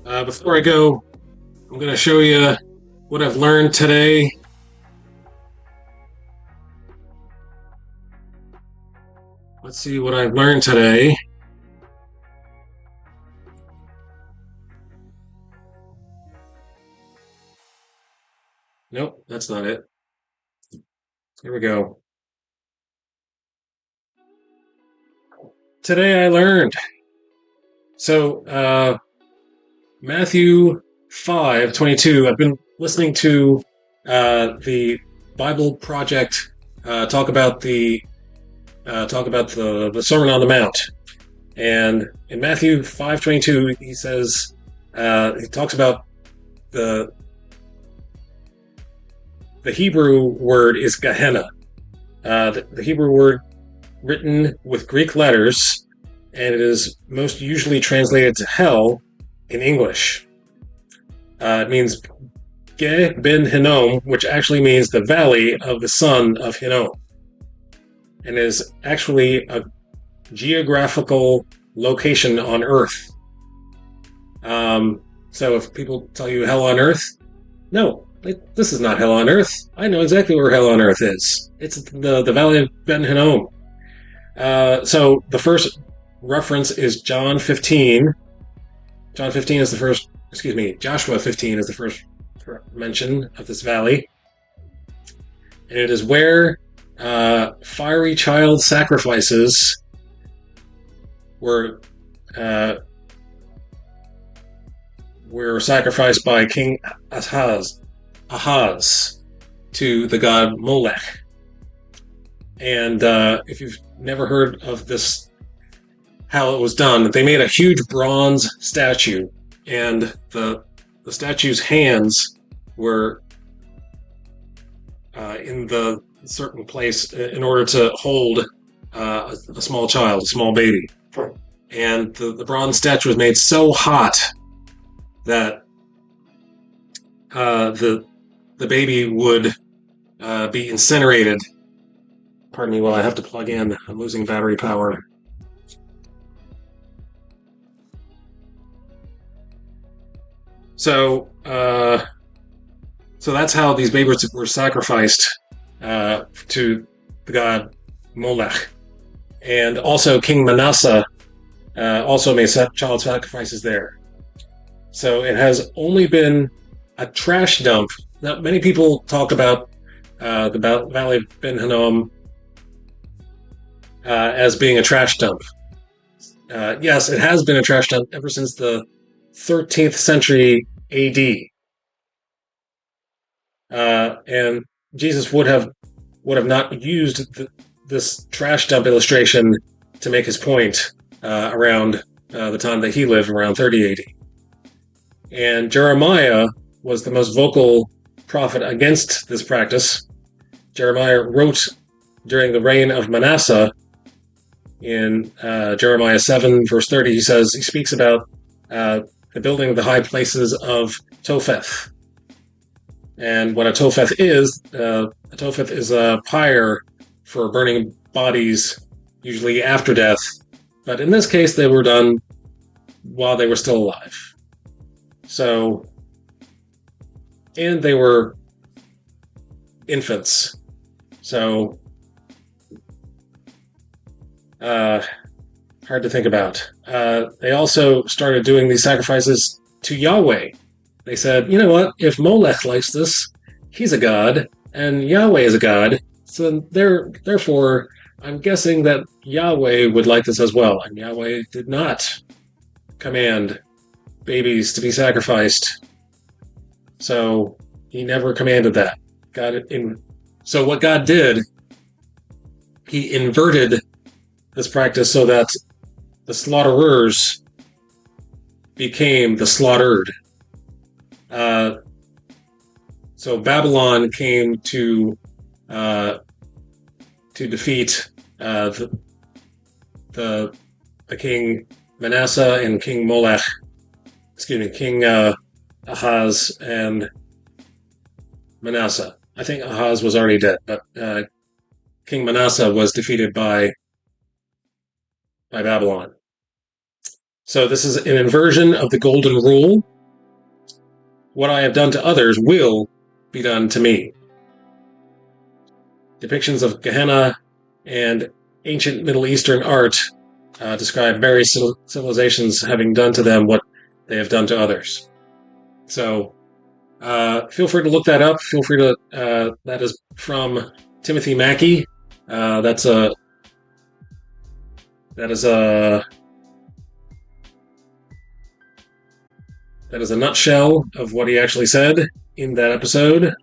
Before I go, I'm going to show you what I've learned today. Let's see what I've learned today. Nope, that's not it. Here we go. Today I learned. So, Matthew 5:22. I've been listening to the Bible Project talk about the Sermon on the Mount, and in Matthew 5:22 he says he talks about the the Hebrew word is Gehenna. The Hebrew word written with Greek letters, and it is most usually translated to hell in English. It means Ge Ben Hinnom, which actually means the valley of the son of Hinnom, and is actually a geographical location on Earth. So if people tell you hell on Earth, no, this is not hell on Earth. I know exactly where hell on Earth is. It's the valley of Ben Hinnom. So the first reference is John 15. John 15 is the first, Joshua 15 is the first mention of this valley. And it is where fiery child sacrifices were sacrificed by King Ahaz to the god Molech. And if you've never heard of this, how it was done, they made a huge bronze statue, and the statue's hands were in the certain place in order to hold a small child, a small baby. And the bronze statue was made so hot that the baby would be incinerated. Pardon me while I have to plug in. I'm losing battery power. So that's how these babies were sacrificed to the god Molech. And also King Manasseh also made child sacrifices there. So it has only been a trash dump. Now, many people talk about the Valley of Ben Hinnom as being a trash dump. Yes, it has been a trash dump ever since the 13th century AD. And Jesus would have not used this trash dump illustration to make his point around the time that he lived, around 30 AD. And Jeremiah was the most vocal prophet against this practice. Jeremiah wrote during the reign of Manasseh in Jeremiah 7, verse 30. He speaks about the building of the high places of Topheth. And what a Topheth is a pyre for burning bodies, usually after death. But in this case, they were done while they were still alive. So, and they were infants. So, hard to think about. They also started doing these sacrifices to Yahweh. They said, you know what, if Molech likes this, he's a god, and Yahweh is a god, so therefore, I'm guessing that Yahweh would like this as well. And Yahweh did not command babies to be sacrificed. So he never commanded that. So what God did, he inverted this practice so that the slaughterers became the slaughtered. So Babylon came to defeat the king Manasseh and King Molech. King Ahaz and Manasseh. I think Ahaz was already dead, but King Manasseh was defeated by Babylon. So this is an inversion of the golden rule. what I have done to others will be done to me. Depictions of Gehenna and ancient Middle Eastern art describe various civilizations having done to them what they have done to others. So feel free to look that up. Feel free to. That is from Timothy Mackey. That is a nutshell of what he actually said in that episode.